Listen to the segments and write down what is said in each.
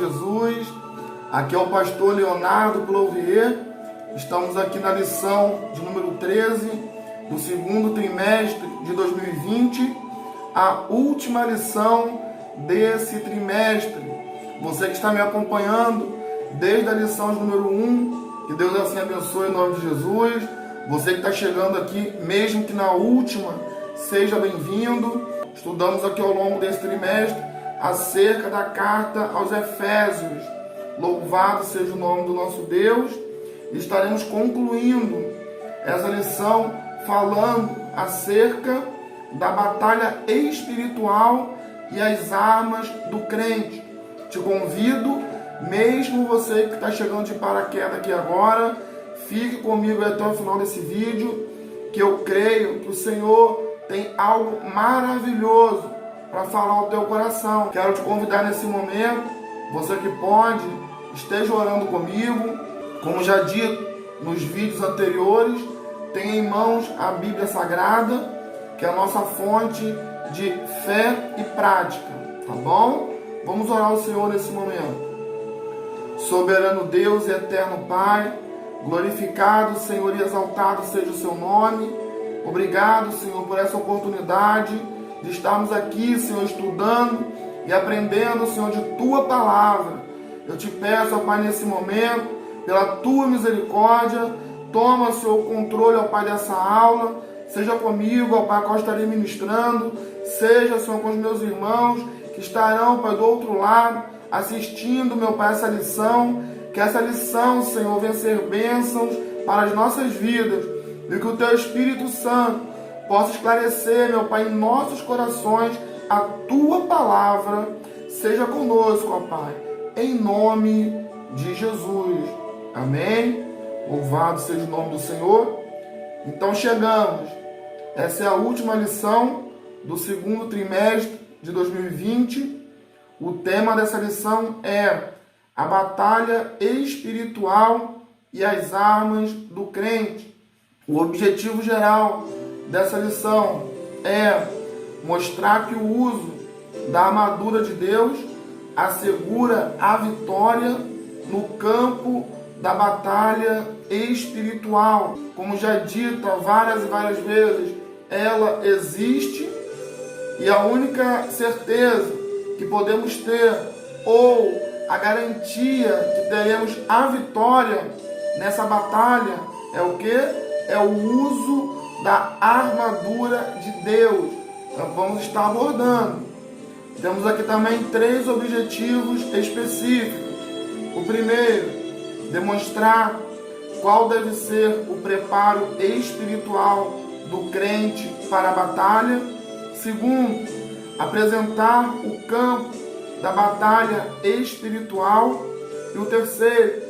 Jesus. Aqui é o pastor Leonardo Plouvier. Estamos aqui na lição de número 13 do segundo trimestre de 2020, a última lição desse trimestre. Você que está me acompanhando desde a lição de número 1, que Deus assim abençoe em nome de Jesus. Você que está chegando aqui, mesmo que na última, seja bem-vindo. Estudamos aqui ao longo desse trimestre acerca da carta aos Efésios. Louvado seja o nome do nosso Deus. E estaremos concluindo essa lição falando acerca da batalha espiritual e as armas do crente. Te convido, mesmo você que está chegando de paraquedas aqui agora, fique comigo até o final desse vídeo, que eu creio que o Senhor tem algo maravilhoso para falar ao teu coração. Quero te convidar nesse momento, você que pode, esteja orando comigo. Como já dito nos vídeos anteriores, tenha em mãos a Bíblia Sagrada, que é a nossa fonte de fé e prática, tá bom? Vamos orar ao Senhor nesse momento. Soberano Deus e eterno Pai, glorificado, Senhor, e exaltado seja o seu nome. Obrigado, Senhor, por essa oportunidade de estarmos aqui, Senhor, estudando e aprendendo, Senhor, de Tua Palavra. Eu te peço, ó Pai, nesse momento, pela Tua misericórdia, toma, Senhor, o controle, ó Pai, dessa aula. Seja comigo, ó Pai, que eu estarei ministrando. Seja, Senhor, com os meus irmãos que estarão, Pai, do outro lado, assistindo, meu Pai, essa lição. Que essa lição, Senhor, venha ser bênçãos para as nossas vidas. E que o Teu Espírito Santo possa esclarecer, meu Pai, em nossos corações a Tua Palavra. Seja conosco, ó Pai, em nome de Jesus. Amém? Louvado seja o nome do Senhor. Então chegamos. Essa é a última lição do segundo trimestre de 2020. O tema dessa lição é a batalha espiritual e as armas do crente. O objetivo geral dessa lição é mostrar que o uso da armadura de Deus assegura a vitória no campo da batalha espiritual. Como já dito várias e várias vezes, ela existe e a única certeza que podemos ter, ou a garantia que teremos a vitória nessa batalha, é o quê? É o uso da armadura de Deus. Então vamos estar abordando. Temos aqui também 3 objetivos específicos. O primeiro, demonstrar qual deve ser o preparo espiritual do crente para a batalha. Segundo, apresentar o campo da batalha espiritual. E o terceiro,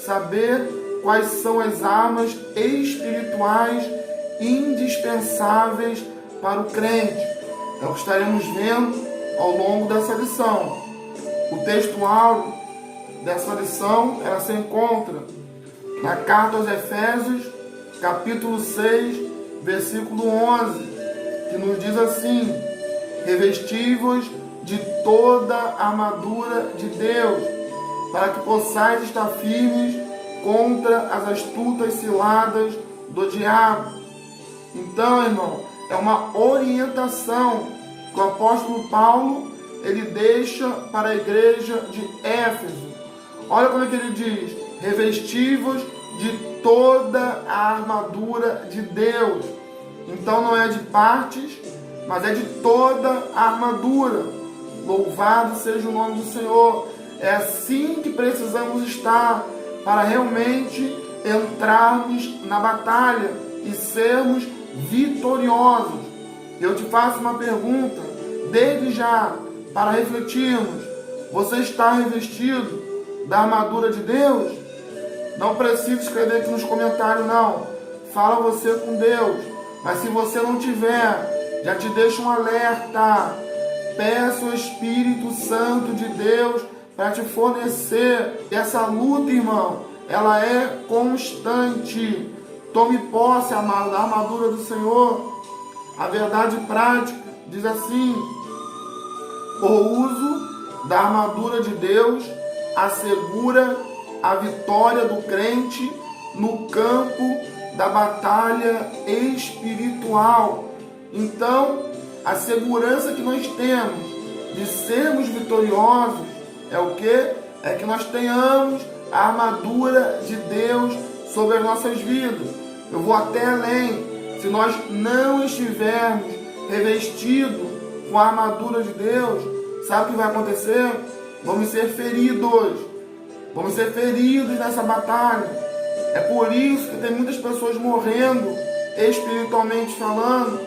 saber quais são as armas espirituais indispensáveis para o crente. É o que estaremos vendo ao longo dessa lição. O texto áureo dessa lição, ela se encontra na carta aos Efésios, capítulo 6, versículo 11, que nos diz assim: revesti-vos de toda a armadura de Deus, para que possais estar firmes contra as astutas ciladas do diabo. Então, irmão, é uma orientação que o apóstolo Paulo ele deixa para a igreja de Éfeso. Olha como é que ele diz: revesti-vos de toda a armadura de Deus. Então não é de partes, mas é de toda a armadura. Louvado seja o nome do Senhor. É assim que precisamos estar para realmente entrarmos na batalha e sermos vitoriosos. Eu te faço uma pergunta, desde já, para refletirmos. Você está revestido da armadura de Deus? Não precisa escrever aqui nos comentários, não. Fala você com Deus. Mas se você não tiver, já te deixo um alerta. Peça o Espírito Santo de Deus para te fornecer. Essa luta, irmão, ela é constante. Tome posse, amado, da armadura do Senhor. A verdade prática diz assim: o uso da armadura de Deus assegura a vitória do crente no campo da batalha espiritual. Então, a segurança que nós temos de sermos vitoriosos é o quê? É que nós tenhamos a armadura de Deus sobre as nossas vidas. Eu vou até além. Se nós não estivermos revestidos com a armadura de Deus, sabe o que vai acontecer? Vamos ser feridos. Vamos ser feridos nessa batalha. É por isso que tem muitas pessoas morrendo, espiritualmente falando,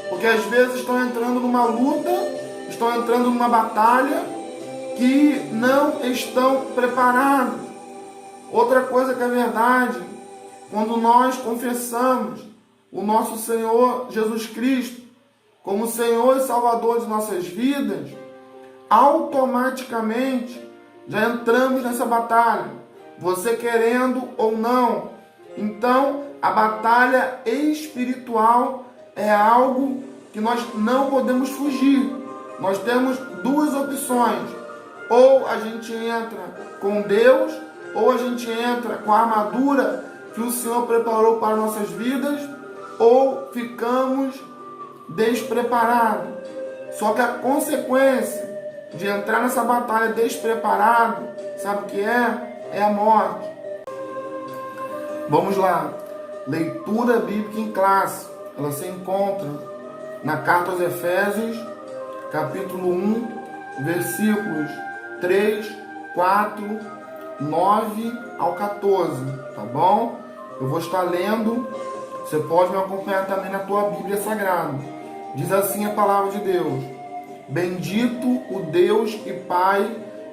porque às vezes estão entrando numa luta, estão entrando numa batalha que não estão preparados. Outra coisa que é verdade, quando nós confessamos o nosso Senhor Jesus Cristo como Senhor e Salvador de nossas vidas, automaticamente já entramos nessa batalha, você querendo ou não. Então, a batalha espiritual é algo que nós não podemos fugir. Nós temos duas opções: ou a gente entra com Deus, ou a gente entra com a armadura que o Senhor preparou para nossas vidas, ou ficamos despreparados. Só que a consequência de entrar nessa batalha despreparado, sabe o que é? É a morte. Vamos lá. Leitura bíblica em classe. Ela se encontra na carta aos Efésios, capítulo 1, versículos 3, 4, 9 ao 14, tá bom? Eu vou estar lendo, você pode me acompanhar também na tua Bíblia Sagrada. Diz assim a palavra de Deus: Bendito o Deus e Pai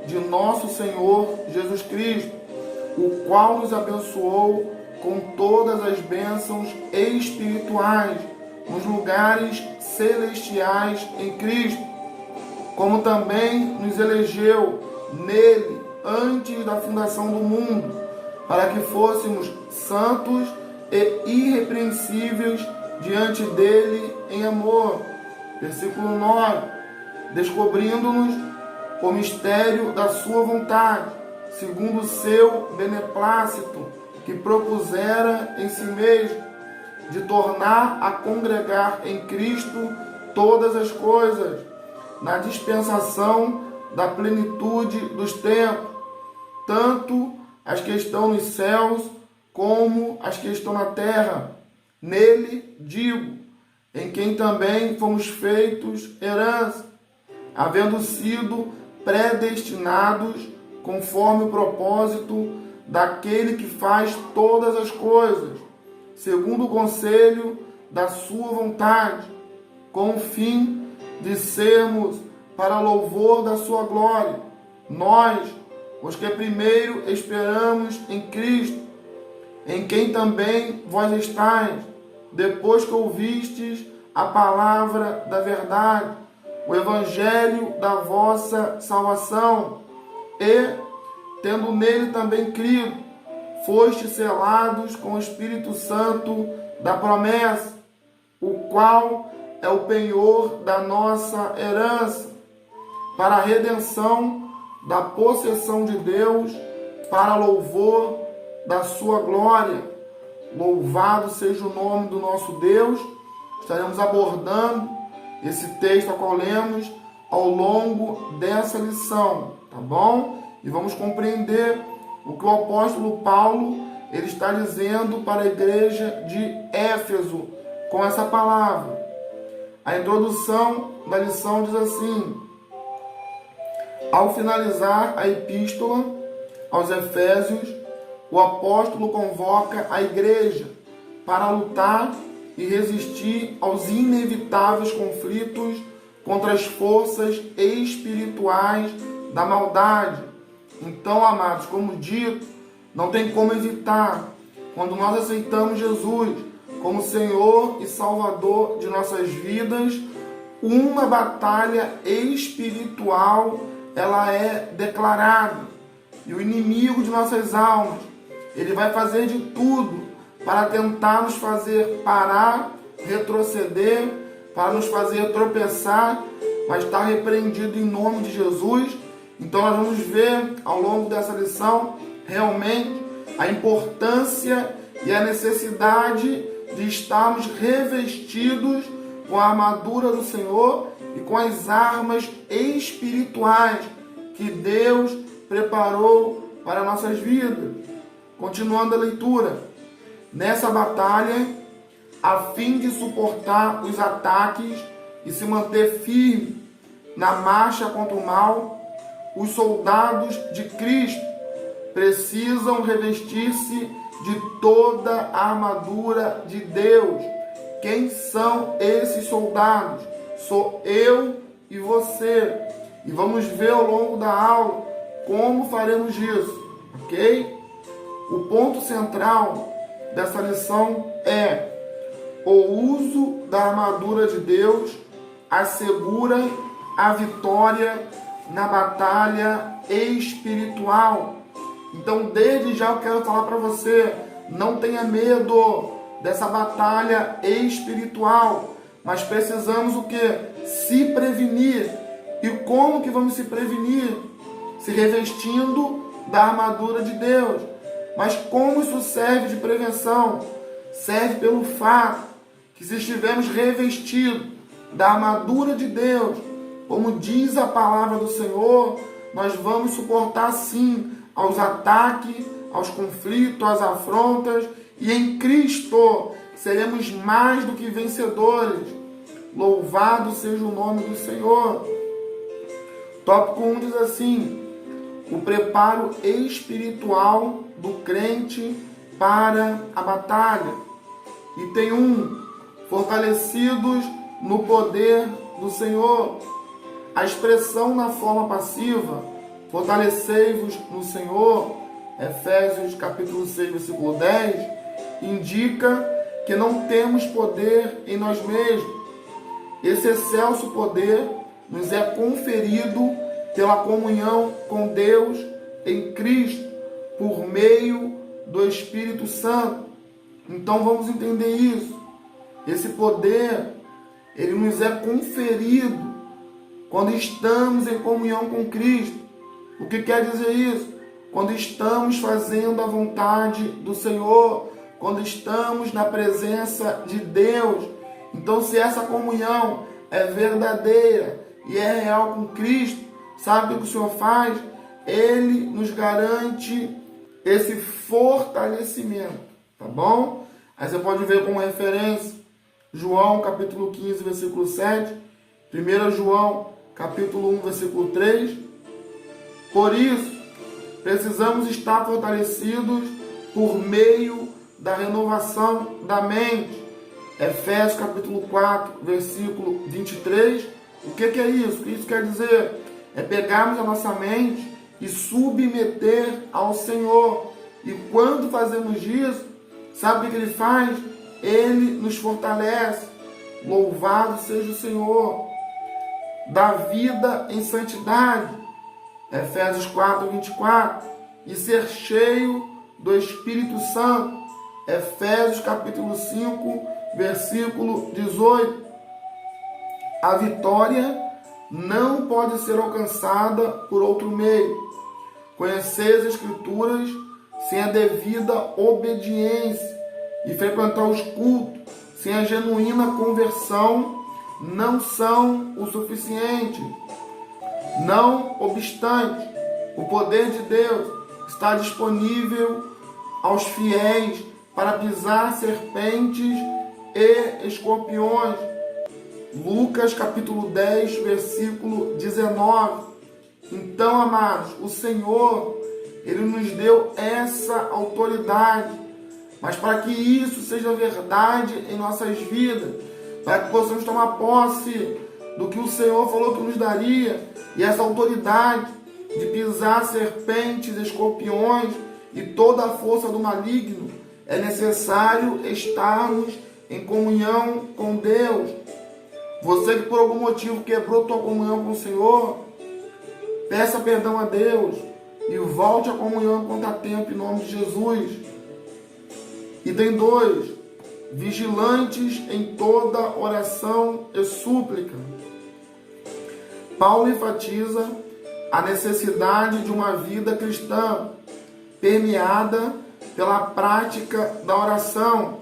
de nosso Senhor Jesus Cristo, o qual nos abençoou com todas as bênçãos espirituais nos lugares celestiais em Cristo, como também nos elegeu nele antes da fundação do mundo, para que fôssemos santos e irrepreensíveis diante dele em amor. Versículo 9. Descobrindo-nos o mistério da sua vontade, segundo o seu beneplácito, que propusera em si mesmo, de tornar a congregar em Cristo todas as coisas, na dispensação da plenitude dos tempos, tanto as que estão nos céus como as que estão na terra. Nele, digo, em quem também fomos feitos herança, havendo sido predestinados conforme o propósito daquele que faz todas as coisas, segundo o conselho da sua vontade, com o fim de sermos para louvor da sua glória, nós, os que primeiro esperamos em Cristo, em quem também vós estáis, depois que ouvistes a palavra da verdade, o evangelho da vossa salvação, e, tendo nele também crido, fostes selados com o Espírito Santo da promessa, o qual é o penhor da nossa herança, para a redenção da possessão de Deus, para louvor da sua glória. Louvado seja o nome do nosso Deus. Estaremos abordando esse texto ao qual lemos ao longo dessa lição, tá bom? E vamos compreender o que o apóstolo Paulo ele está dizendo para a igreja de Éfeso com essa palavra. A introdução da lição diz assim: ao finalizar a epístola aos Efésios, o apóstolo convoca a igreja para lutar e resistir aos inevitáveis conflitos contra as forças espirituais da maldade. Então, amados, como dito, não tem como evitar. Quando nós aceitamos Jesus como Senhor e Salvador de nossas vidas, uma batalha espiritual ela é declarada. E o inimigo de nossas almas, ele vai fazer de tudo para tentar nos fazer parar, retroceder, para nos fazer tropeçar, mas está repreendido em nome de Jesus. Então nós vamos ver ao longo dessa lição realmente a importância e a necessidade de estarmos revestidos com a armadura do Senhor e com as armas espirituais que Deus preparou para nossas vidas. Continuando a leitura. Nessa batalha, a fim de suportar os ataques e se manter firme na marcha contra o mal, os soldados de Cristo precisam revestir-se de toda a armadura de Deus. Quem são esses soldados? Sou eu e você. E vamos ver ao longo da aula como faremos isso, ok? O ponto central dessa lição é: o uso da armadura de Deus assegura a vitória na batalha espiritual. Então, desde já eu quero falar para você, não tenha medo dessa batalha espiritual, mas precisamos o quê? Se prevenir. E como que vamos se prevenir? Se revestindo da armadura de Deus. Mas como isso serve de prevenção? Serve pelo fato que se estivermos revestidos da armadura de Deus, como diz a palavra do Senhor, nós vamos suportar sim aos ataques, aos conflitos, às afrontas, e em Cristo seremos mais do que vencedores. Louvado seja o nome do Senhor. Tópico 1 diz assim: o preparo espiritual do crente para a batalha. Item 1, fortalecidos no poder do Senhor. A expressão na forma passiva, fortalecei-vos no Senhor, Efésios capítulo 6, versículo 10, indica que não temos poder em nós mesmos. Esse excelso poder nos é conferido pela comunhão com Deus em Cristo, por meio do Espírito Santo. Então vamos entender isso. Esse poder, ele nos é conferido quando estamos em comunhão com Cristo. O que quer dizer isso? Quando estamos fazendo a vontade do Senhor, quando estamos na presença de Deus. Então, se essa comunhão é verdadeira e é real com Cristo, sabe o que o Senhor faz? Ele nos garante esse fortalecimento, tá bom? Aí você pode ver como referência João capítulo 15, versículo 7, 1 João capítulo 1, versículo 3. Por isso, precisamos estar fortalecidos por meio da renovação da mente. Efésios capítulo 4, versículo 23. O que é isso? O que isso quer dizer? É pegarmos a nossa mente e submeter ao Senhor. E quando fazemos isso, sabe o que Ele faz? Ele nos fortalece. Louvado seja o Senhor. Da vida em santidade. Efésios 4, 24. E ser cheio do Espírito Santo. Efésios capítulo 5, versículo 18. A vitória não pode ser alcançada por outro meio. Conhecer as Escrituras sem a devida obediência e frequentar os cultos sem a genuína conversão não são o suficiente. Não obstante, o poder de Deus está disponível aos fiéis para pisar serpentes e escorpiões. Lucas capítulo 10, versículo 19. Então, amados, o Senhor, Ele nos deu essa autoridade, mas para que isso seja verdade em nossas vidas, para que possamos tomar posse do que o Senhor falou que nos daria, e essa autoridade de pisar serpentes, escorpiões e toda a força do maligno, é necessário estarmos em comunhão com Deus. Você que por algum motivo quebrou tua comunhão com o Senhor, peça perdão a Deus e volte à comunhão enquanto há tempo, em nome de Jesus. Item 2, vigilantes em toda oração e súplica. Paulo enfatiza a necessidade de uma vida cristã permeada pela prática da oração.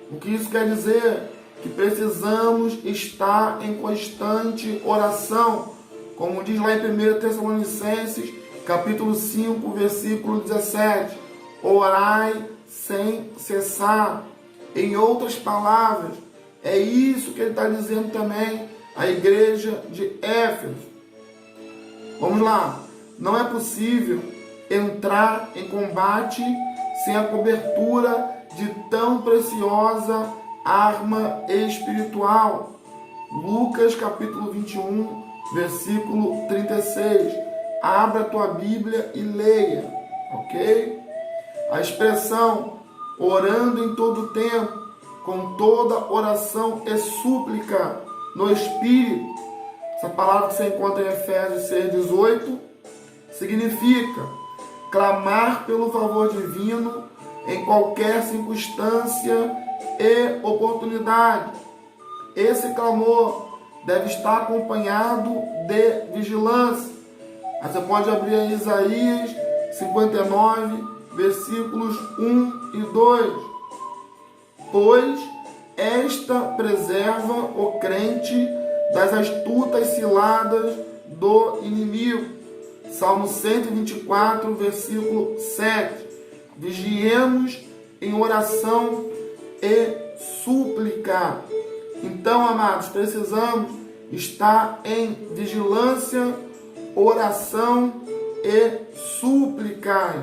O que isso quer dizer? Que precisamos estar em constante oração, como diz lá em 1 Tessalonicenses, capítulo 5, versículo 17. Orai sem cessar. Em outras palavras, é isso que ele está dizendo também à igreja de Éfeso. Vamos lá. Não é possível entrar em combate sem a cobertura de tão preciosa arma espiritual. Lucas capítulo 21, versículo 36. Abra a tua Bíblia e leia, ok? A expressão orando em todo tempo, com toda oração e súplica no Espírito, essa palavra que você encontra em Efésios 6,18, significa clamar pelo favor divino em qualquer circunstância e oportunidade. Esse clamor deve estar acompanhado de vigilância. Você pode abrir em Isaías 59, versículos 1 e 2. Pois esta preserva o crente das astutas ciladas do inimigo. Salmo 124, versículo 7. Vigiemos em oração e súplica. Então, amados, precisamos estar em vigilância, oração e súplicas.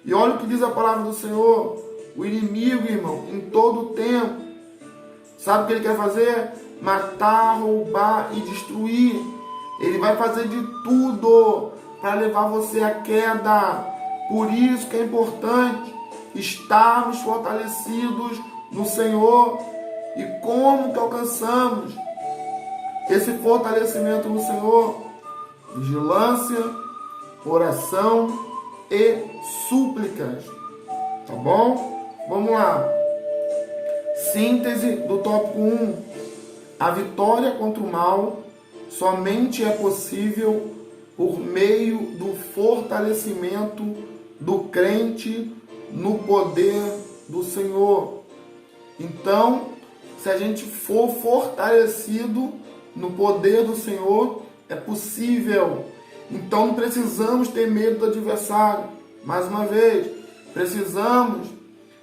E olha o que diz a palavra do Senhor. O inimigo, irmão, em todo o tempo, sabe o que ele quer fazer? Matar, roubar e destruir. Ele vai fazer de tudo para levar você à queda. Por isso que é importante estarmos fortalecidos no Senhor. E como que alcançamos esse fortalecimento no Senhor? Vigilância, oração e súplicas. Tá bom? Vamos lá. Síntese do tópico 1. A vitória contra o mal somente é possível por meio do fortalecimento do crente no poder do Senhor. Então, se a gente for fortalecido no poder do Senhor, é possível. Então, não precisamos ter medo do adversário. Mais uma vez, precisamos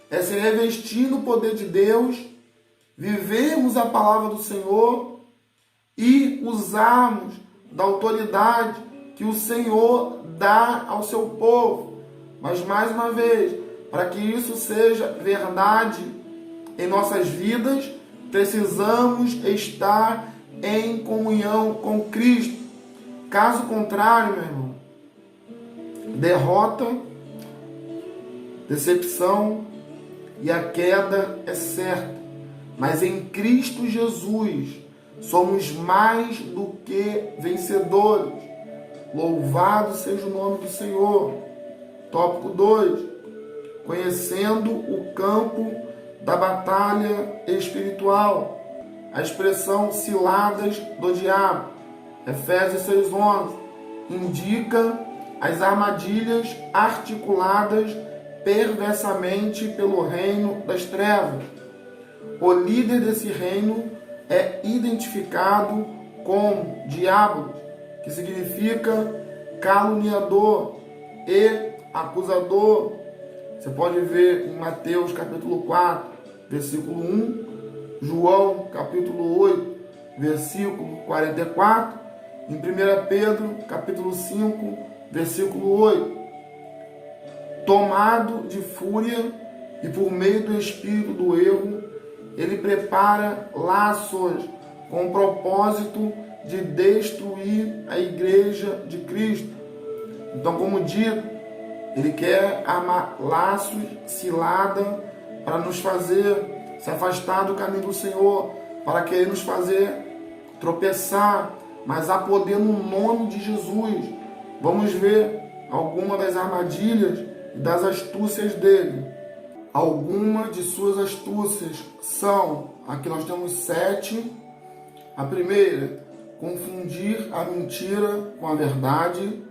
se revestir no poder de Deus, vivermos a palavra do Senhor e usarmos da autoridade que o Senhor dá ao seu povo. Mas, mais uma vez, para que isso seja verdade em nossas vidas, precisamos estar em comunhão com Cristo. Caso contrário, meu irmão, derrota, decepção e a queda é certa. Mas em Cristo Jesus somos mais do que vencedores. Louvado seja o nome do Senhor. Tópico 2. Conhecendo o campo da batalha espiritual. A expressão ciladas do diabo, Efésios 6,11, indica as armadilhas articuladas perversamente pelo reino das trevas. O líder desse reino é identificado como diabo, que significa caluniador e acusador. Você pode ver em Mateus capítulo 4, versículo 1, João capítulo 8, versículo 44, em 1 Pedro capítulo 5, versículo 8. Tomado de fúria e por meio do espírito do erro, ele prepara laços com o propósito de destruir a igreja de Cristo. Então, como dito, ele quer armar laços, cilada, para nos fazer se afastar do caminho do Senhor, para querer nos fazer tropeçar, mas há poder no nome de Jesus. Vamos ver algumas das armadilhas e das astúcias dele. Algumas de suas astúcias são, aqui nós temos 7. A primeira, confundir a mentira com a verdade.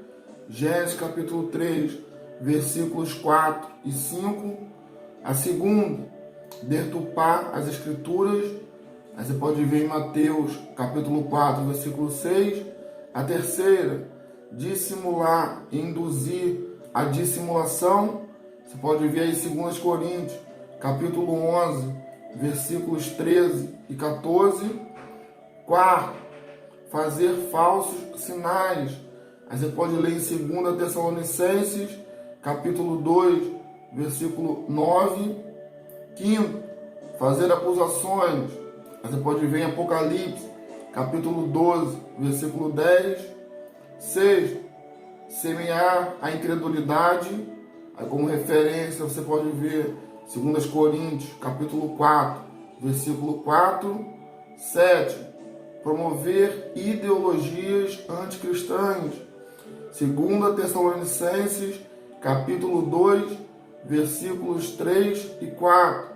Gênesis capítulo 3, versículos 4 e 5. A segunda, deturpar as escrituras. Aí você pode ver em Mateus capítulo 4, versículo 6. A terceira, dissimular e induzir a dissimulação. Você pode ver aí em 2 Coríntios capítulo 11, versículos 13 e 14. Quarto, fazer falsos sinais. Aí você pode ler em 2 Tessalonicenses, capítulo 2, versículo 9. Quinto, fazer acusações. Aí você pode ver em Apocalipse, capítulo 12, versículo 10. Sexto, semear a incredulidade. Aí como referência você pode ver 2 Coríntios, capítulo 4, versículo 4. Sétimo, promover ideologias anticristãs. 2 Tessalonicenses, capítulo 2, versículos 3 e 4.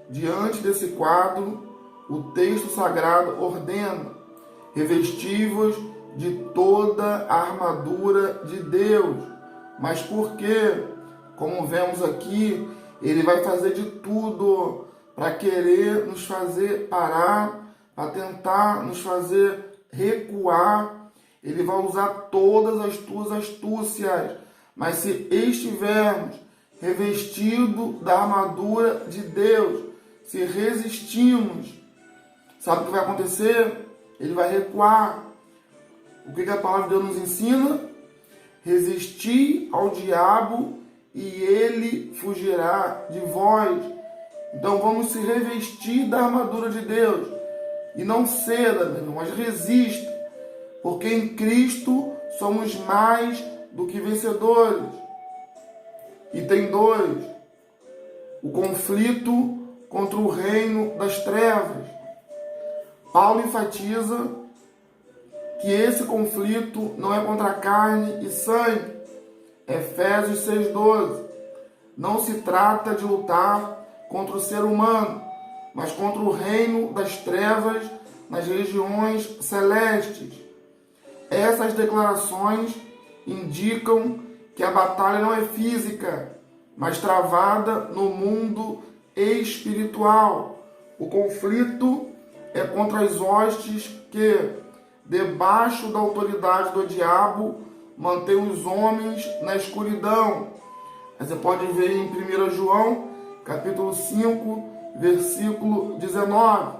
Diante desse quadro, o texto sagrado ordena: revestivos de toda a armadura de Deus. Mas por quê? Como vemos aqui, ele vai fazer de tudo para querer nos fazer parar, para tentar nos fazer recuar. Ele vai usar todas as tuas astúcias. Mas se estivermos revestidos da armadura de Deus, se resistimos, sabe o que vai acontecer? Ele vai recuar. O que a palavra de Deus nos ensina? Resistir ao diabo e ele fugirá de vós. Então vamos se revestir da armadura de Deus. E não ceda, meu irmão, mas resista. Porque em Cristo somos mais do que vencedores. E tem dois: o conflito contra o reino das trevas. Paulo enfatiza que esse conflito não é contra carne e sangue. Efésios 6,12. Não se trata de lutar contra o ser humano, mas contra o reino das trevas nas regiões celestes. Essas declarações indicam que a batalha não é física, mas travada no mundo espiritual. O conflito é contra as hostes que, debaixo da autoridade do diabo, mantém os homens na escuridão. Você pode ver em 1 João, capítulo 5, versículo 19.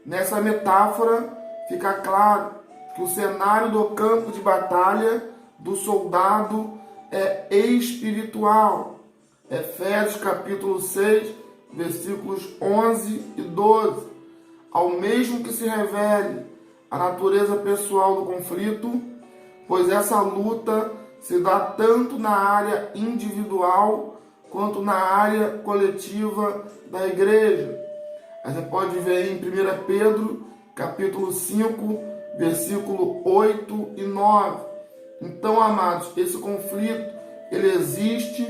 Nessa metáfora fica claro que o cenário do campo de batalha do soldado é espiritual. Efésios capítulo 6, versículos 11 e 12. Ao mesmo que se revele a natureza pessoal do conflito, pois essa luta se dá tanto na área individual quanto na área coletiva da igreja. Você pode ver em 1 Pedro, capítulo 5, versículo 8 e 9. Então, amados, esse conflito, ele existe,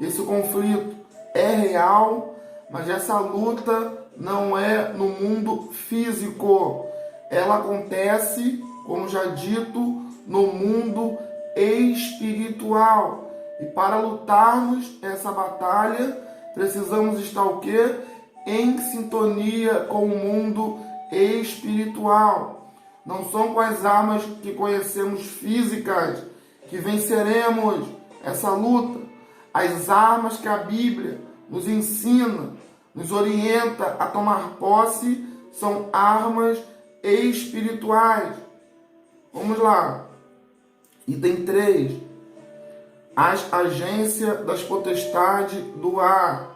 esse conflito é real, mas essa luta não é no mundo físico. Ela acontece, como já dito, no mundo espiritual. E para lutarmos essa batalha, precisamos estar o quê? Em sintonia com o mundo espiritual. Não são com as armas que conhecemos físicas que venceremos essa luta. As armas que a Bíblia nos ensina, nos orienta a tomar posse, são armas espirituais. Vamos lá. Item 3. As agências das potestades do ar.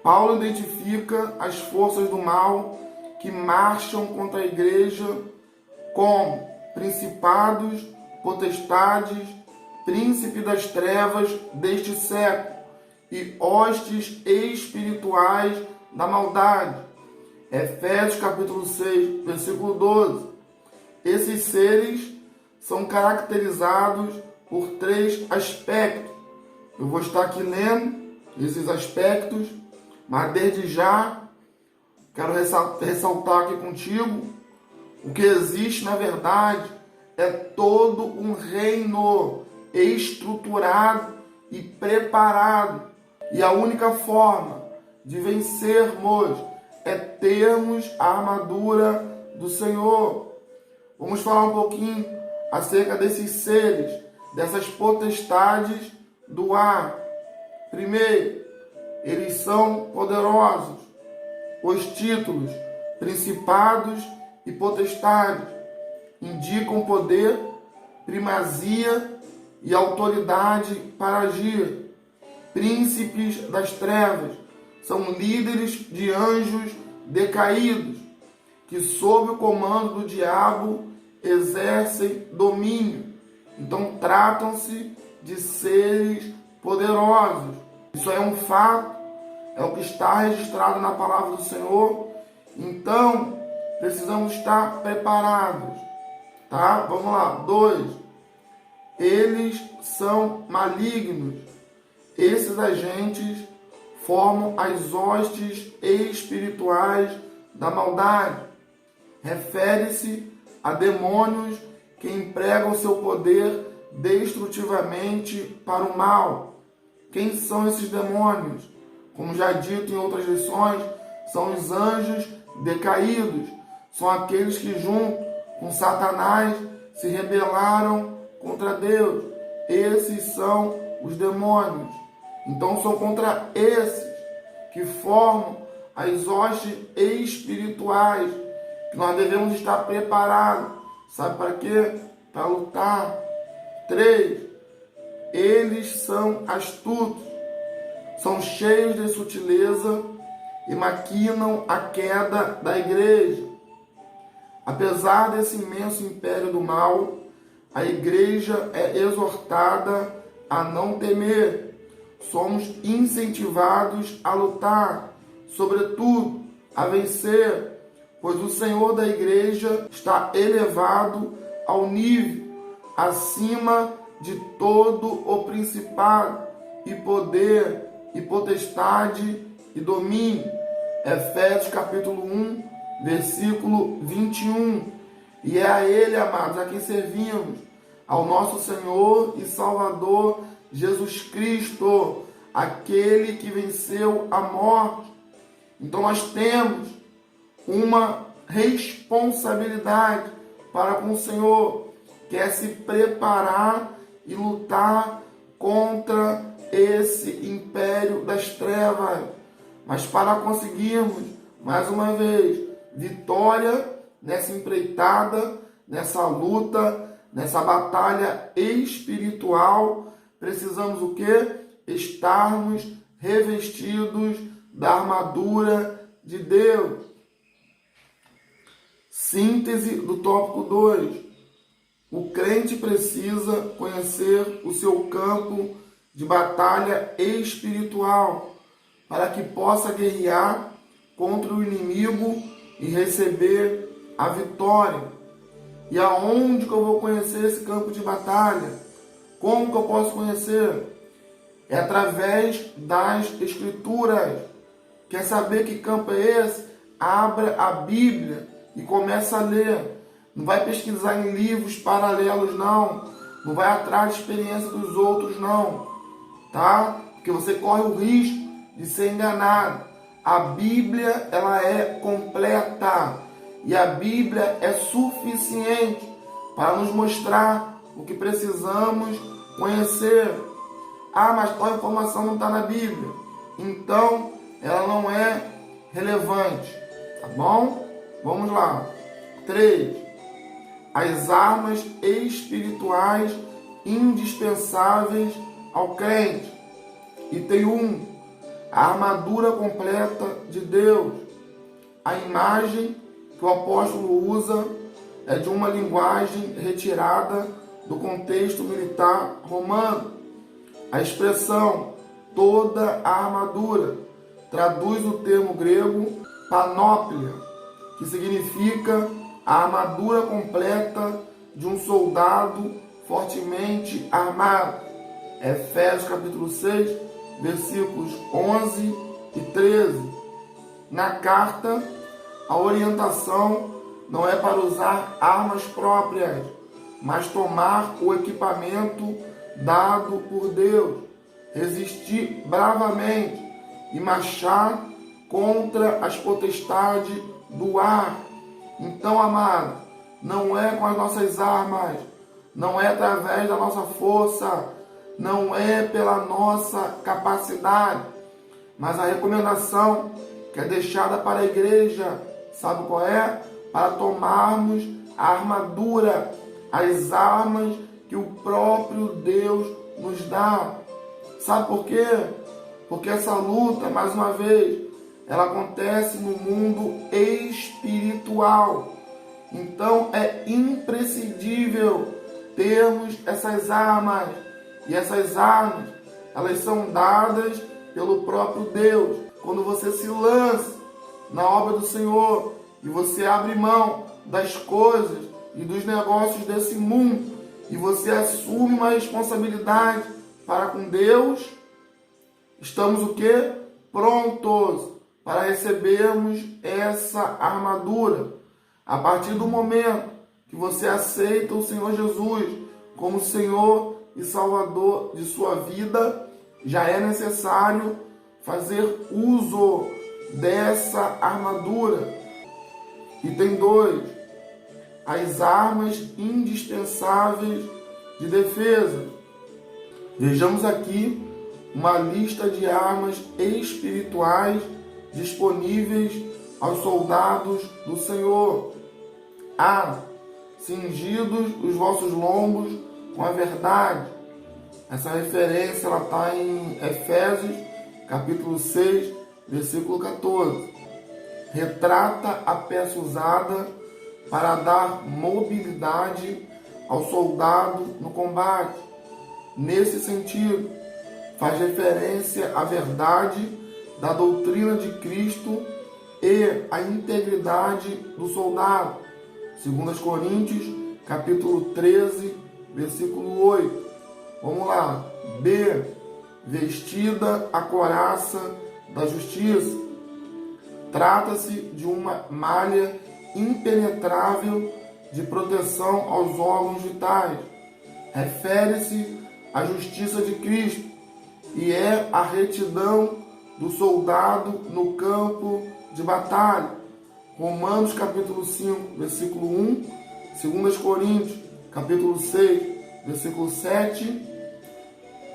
Paulo identifica as forças do mal que marcham contra a igreja como principados, potestades, príncipe das trevas deste século e hostes espirituais da maldade. Efésios capítulo 6, versículo 12. Esses seres são caracterizados por 3 aspectos. Eu vou estar aqui lendo esses aspectos, mas desde já quero ressaltar aqui contigo: o que existe na verdade é todo um reino estruturado e preparado. E a única forma de vencermos é termos a armadura do Senhor. Vamos falar um pouquinho acerca desses seres, dessas potestades do ar. Primeiro, eles são poderosos. Os títulos, principados e potestades, indicam poder, primazia e autoridade para agir. Príncipes das trevas são líderes de anjos decaídos, que sob o comando do diabo exercem domínio. Então tratam-se de seres poderosos. Isso é um fato, é o que está registrado na palavra do Senhor. Então precisamos estar preparados, tá? Vamos lá. 2. Eles são malignos. Esses agentes formam as hostes espirituais da maldade. Refere-se a demônios que empregam seu poder destrutivamente para o mal. Quem são esses demônios? Como já dito em outras lições, são os anjos decaídos. São aqueles que, junto com Satanás, se rebelaram contra Deus. Esses são os demônios. Então são contra esses que formam as hostes espirituais, que nós devemos estar preparados. Sabe para quê? Para lutar. 3. Eles são astutos, são cheios de sutileza e maquinam a queda da igreja. Apesar desse imenso império do mal, a igreja é exortada a não temer. Somos incentivados a lutar, sobretudo a vencer, pois o Senhor da igreja está elevado ao nível acima de todo o principado e poder e potestade e domínio. Efésios capítulo 1, versículo 21. E é a Ele, amados, a quem servimos, ao nosso Senhor e Salvador Jesus Cristo, aquele que venceu a morte. Então nós temos uma responsabilidade para com o Senhor, que é se preparar e lutar contra esse império das trevas. Mas para conseguirmos, mais uma vez, vitória nessa empreitada, nessa luta, nessa batalha espiritual, precisamos o quê? Estarmos revestidos da armadura de Deus. Síntese do tópico 2. O crente precisa conhecer o seu campo de batalha espiritual para que possa guerrear contra o inimigo e receber a vitória. E aonde que eu vou conhecer esse campo de batalha? Como que eu posso conhecer? É através das Escrituras. Quer saber que campo é esse? Abra a Bíblia e comece a ler. Não vai pesquisar em livros paralelos, não. Não vai atrás de experiência dos outros, não. Tá? Porque você corre o risco de ser enganado. A Bíblia, ela é completa. E a Bíblia é suficiente para nos mostrar o que precisamos conhecer. Ah, mas qual informação não está na Bíblia? Então, ela não é relevante. Tá bom? Vamos lá. 3. As armas espirituais indispensáveis ao crente. Item 1. A armadura completa de Deus. A imagem que o apóstolo usa é de uma linguagem retirada do contexto militar romano. A expressão toda a armadura traduz o termo grego panóplia, que significa a armadura completa de um soldado fortemente armado. Efésios capítulo 6, versículos 11 e 13. Na carta, a orientação não é para usar armas próprias, mas tomar o equipamento dado por Deus, resistir bravamente e marchar contra as potestades do ar. Então, amado, não é com as nossas armas, não é através da nossa força, não é pela nossa capacidade, mas a recomendação que é deixada para a igreja, sabe qual é? Para tomarmos a armadura, as armas que o próprio Deus nos dá. Sabe por quê? Porque essa luta, mais uma vez, ela acontece no mundo espiritual. Então é imprescindível termos essas armas. E essas armas, elas são dadas pelo próprio Deus. Quando você se lança na obra do Senhor e você abre mão das coisas e dos negócios desse mundo e você assume uma responsabilidade para com Deus, estamos o quê? Prontos para recebermos essa armadura. A partir do momento que você aceita o Senhor Jesus como Senhor e Salvador de sua vida, já é necessário fazer uso dessa armadura. E tem dois: as armas indispensáveis de defesa. Vejamos aqui uma lista de armas espirituais disponíveis aos soldados do Senhor. A. Cingidos os vossos lombos com a verdade. Essa referência está em Efésios, capítulo 6, versículo 14. Retrata a peça usada para dar mobilidade ao soldado no combate. Nesse sentido, faz referência à verdade da doutrina de Cristo e à integridade do soldado. 2 Coríntios, capítulo 13, versículo 8. Vamos lá. B. Vestida a couraça da justiça. Trata-se de uma malha impenetrável de proteção aos órgãos vitais. Refere-se à justiça de Cristo e é a retidão do soldado no campo de batalha. Romanos capítulo 5, versículo 1, 2 Coríntios capítulo 6, versículo 7.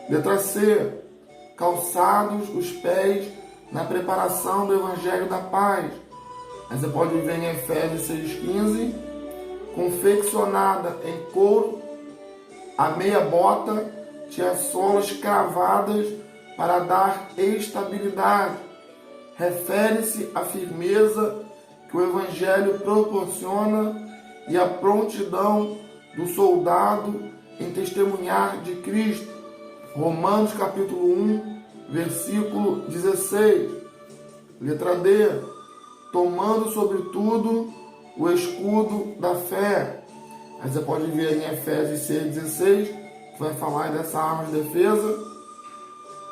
Letra C. Calçados os pés na preparação do Evangelho da Paz. Aí você pode ver em Efésios 6,15. Confeccionada em couro, a meia bota tinha solas cravadas para dar estabilidade. Refere-se à firmeza que o Evangelho proporciona e à prontidão do soldado em testemunhar de Cristo. Romanos capítulo 1, versículo 16. Letra D. Tomando sobretudo o escudo da fé. Aí você pode ver em Efésios 6,16, que vai falar dessa arma de defesa.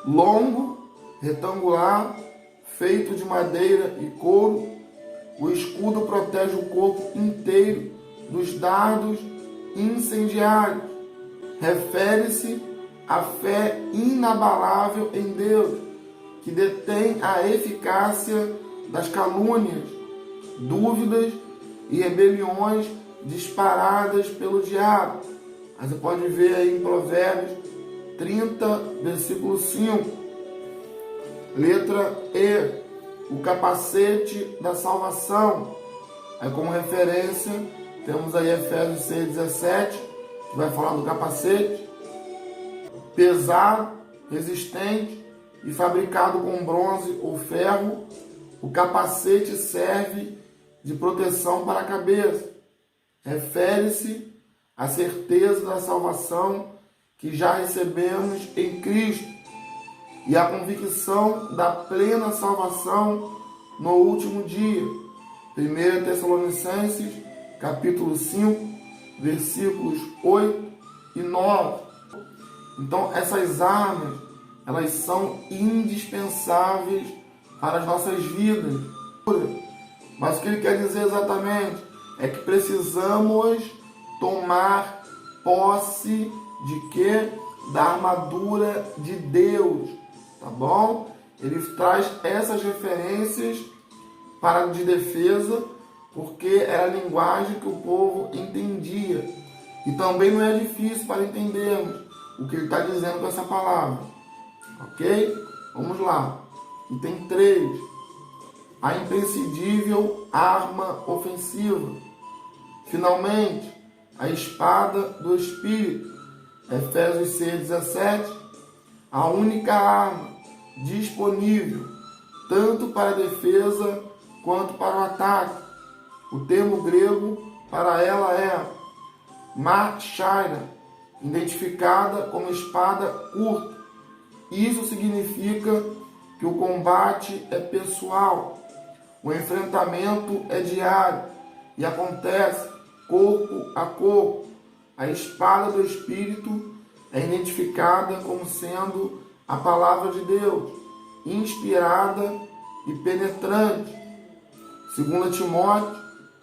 Longo, retangular, feito de madeira e couro. O escudo protege o corpo inteiro dos dardos incendiários. Refere-se à fé inabalável em Deus, que detém a eficácia das calúnias, dúvidas e rebeliões disparadas pelo diabo. Aí você pode ver aí em Provérbios 30, versículo 5. Letra E. O capacete da salvação. Aí como referência temos aí Efésios 6,17, que vai falar do capacete. Pesado, resistente e fabricado com bronze ou ferro, o capacete serve de proteção para a cabeça. Refere-se à certeza da salvação que já recebemos em Cristo e à convicção da plena salvação no último dia. 1 Tessalonicenses, capítulo 5, versículos 8 e 9. Então, essas armas, elas são indispensáveis para as nossas vidas. Mas o que ele quer dizer exatamente é que precisamos tomar posse de quê? Da armadura de Deus, tá bom? Ele traz essas referências de defesa, porque era a linguagem que o povo entendia. E também não é difícil para entendermos o que ele está dizendo com essa palavra. Ok? Vamos lá. Item 3. A imprescindível arma ofensiva. Finalmente, a espada do Espírito. Efésios 6,17. A única arma disponível, tanto para a defesa quanto para o ataque. O termo grego para ela é machaira, identificada como espada curta. Isso significa que o combate é pessoal, o enfrentamento é diário e acontece corpo a corpo. A espada do Espírito é identificada como sendo a palavra de Deus, inspirada e penetrante. 2 Timóteo,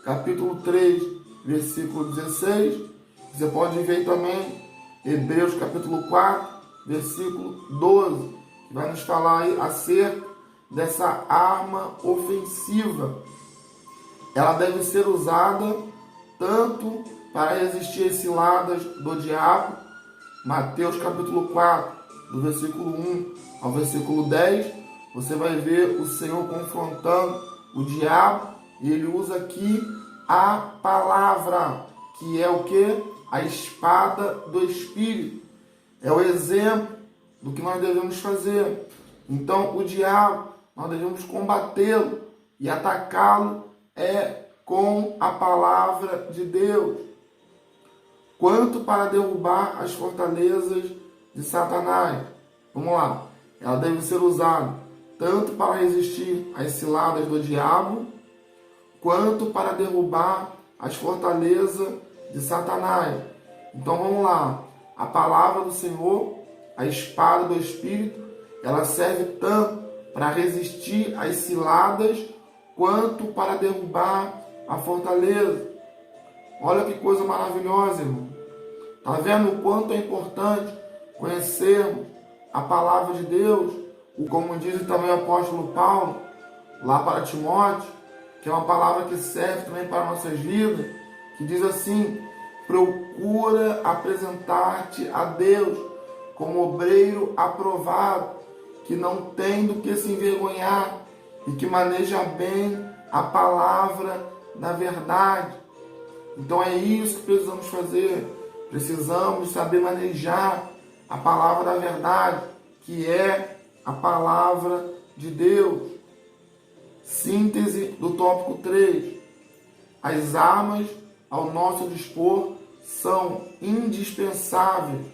capítulo 3, versículo 16. Você pode ver também Hebreus, capítulo 4, versículo 12, que vai nos falar aí acerca dessa arma ofensiva. Ela deve ser usada tanto para resistir às ciladas do diabo. Mateus, capítulo 4, do versículo 1 ao versículo 10, você vai ver o Senhor confrontando o diabo, e ele usa aqui a palavra, que é o que? A espada do Espírito. É o exemplo do que nós devemos fazer. Então, o diabo, nós devemos combatê-lo e atacá-lo com a palavra de Deus. Quanto para derrubar as fortalezas de Satanás. Vamos lá. Ela deve ser usada tanto para resistir às ciladas do diabo, quanto para derrubar as fortalezas de Satanás. Então vamos lá. A palavra do Senhor, a espada do Espírito, ela serve tanto para resistir às ciladas, quanto para derrubar a fortaleza. Olha que coisa maravilhosa, irmão. Está vendo o quanto é importante conhecermos a palavra de Deus? Como diz também o apóstolo Paulo, lá para Timóteo, que é uma palavra que serve também para nossas vidas, que diz assim: procura apresentar-te a Deus como obreiro aprovado, que não tem do que se envergonhar e que maneja bem a palavra da verdade. Então é isso que precisamos fazer. Precisamos saber manejar a palavra da verdade, que é a palavra de Deus. Síntese do tópico 3. As armas ao nosso dispor são indispensáveis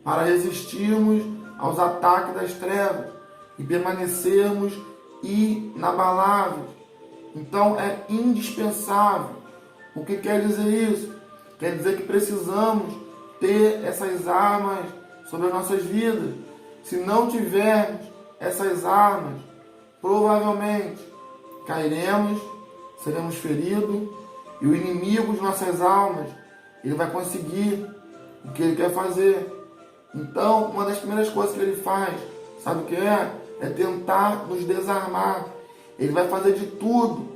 para resistirmos aos ataques das trevas e permanecermos inabaláveis. Então é indispensável. O que quer dizer isso? Quer dizer que precisamos ter essas armas sobre as nossas vidas. Se não tivermos essas armas, provavelmente cairemos, seremos feridos, e o inimigo de nossas almas, ele vai conseguir o que ele quer fazer. Então, uma das primeiras coisas que ele faz, sabe o que é? É tentar nos desarmar. Ele vai fazer de tudo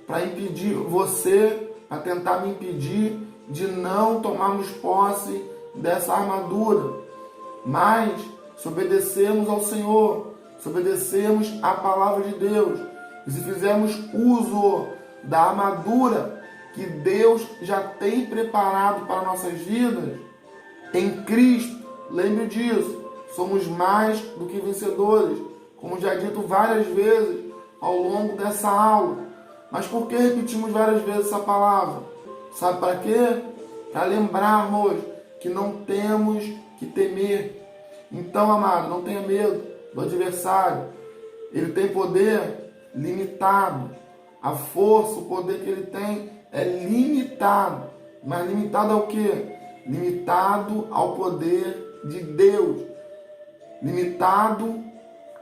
para impedir você, para tentar me impedir de não tomarmos posse dessa armadura. Mas, se obedecermos ao Senhor, se obedecermos à palavra de Deus, e se fizermos uso da armadura que Deus já tem preparado para nossas vidas, em Cristo, lembre disso, somos mais do que vencedores, como já dito várias vezes ao longo dessa aula. Mas por que repetimos várias vezes essa palavra? Sabe para quê? Para lembrarmos que não temos que temer. Então, amado, não tenha medo do adversário. Ele tem poder limitado. A força, o poder que ele tem é limitado. Mas limitado ao quê? Limitado ao poder de Deus. Limitado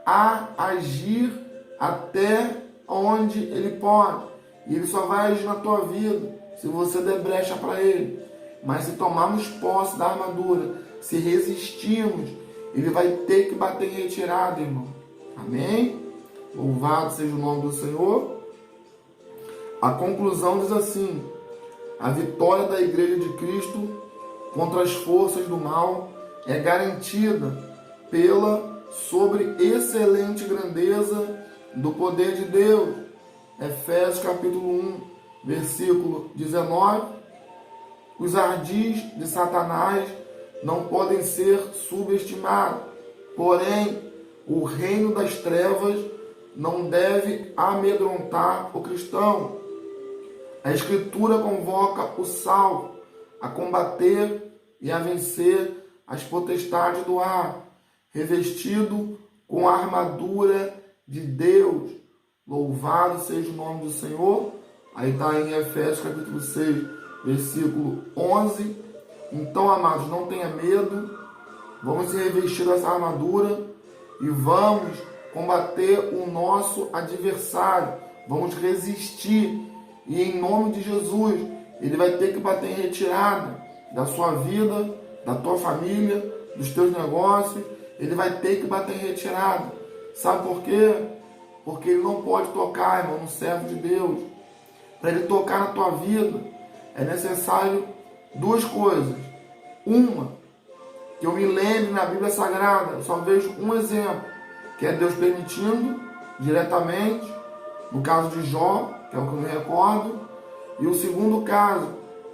a agir até onde ele pode. E ele só vai agir na tua vida se você der brecha para ele. Mas se tomarmos posse da armadura, se resistirmos, ele vai ter que bater em retirada, irmão. Amém? Louvado seja o nome do Senhor. A conclusão diz assim: a vitória da Igreja de Cristo contra as forças do mal é garantida pela excelente grandeza do poder de Deus. Efésios capítulo 1, versículo 19. Os ardis de Satanás não podem ser subestimados, porém, o reino das trevas não deve amedrontar o cristão. A Escritura convoca o salvo a combater e a vencer as potestades do ar, revestido com a armadura de Deus. Louvado seja o nome do Senhor. Aí está em Efésios capítulo 6, versículo 11. Então, amados, não tenha medo. Vamos se revestir dessa armadura e vamos combater o nosso adversário. Vamos resistir. E em nome de Jesus, ele vai ter que bater em retirada da sua vida, da tua família, dos teus negócios. Ele vai ter que bater em retirada. Sabe por quê? Porque ele não pode tocar, irmão, no servo de Deus. Para ele tocar na tua vida, é necessário duas coisas. Uma, que eu me lembre na Bíblia Sagrada, eu só vejo um exemplo, que é Deus permitindo diretamente, no caso de Jó, que é o que eu me recordo. E o segundo caso,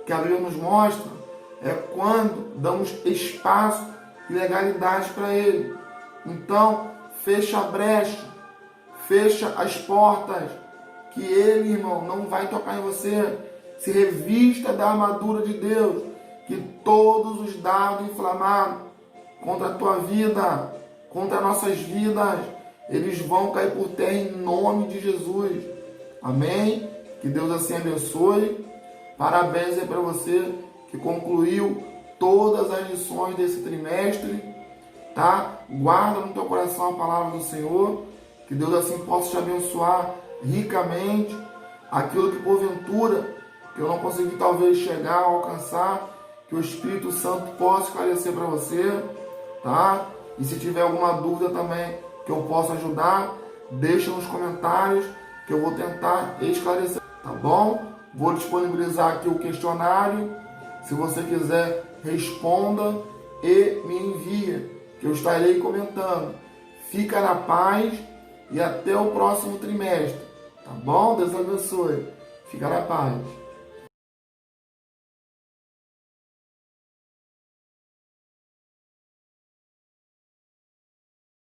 que a Bíblia nos mostra, é quando damos espaço e legalidade para ele. Então, fecha a brecha, fecha as portas, que ele, irmão, não vai tocar em você. Se revista da armadura de Deus, que todos os dardos inflamados contra a tua vida, contra nossas vidas, eles vão cair por terra em nome de Jesus. Amém? Que Deus assim abençoe. Parabéns aí para você que concluiu todas as lições desse trimestre, tá? Guarda no teu coração a palavra do Senhor, que Deus assim possa te abençoar ricamente. Aquilo que porventura que eu não consegui talvez chegar a alcançar, que o Espírito Santo possa esclarecer para você, tá? E se tiver alguma dúvida também que eu possa ajudar, deixa nos comentários que eu vou tentar esclarecer, tá bom? Vou disponibilizar aqui o questionário. Se você quiser, responda e me envia, que eu estarei comentando. Fica na paz e até o próximo trimestre, tá bom? Deus abençoe. Fica na paz.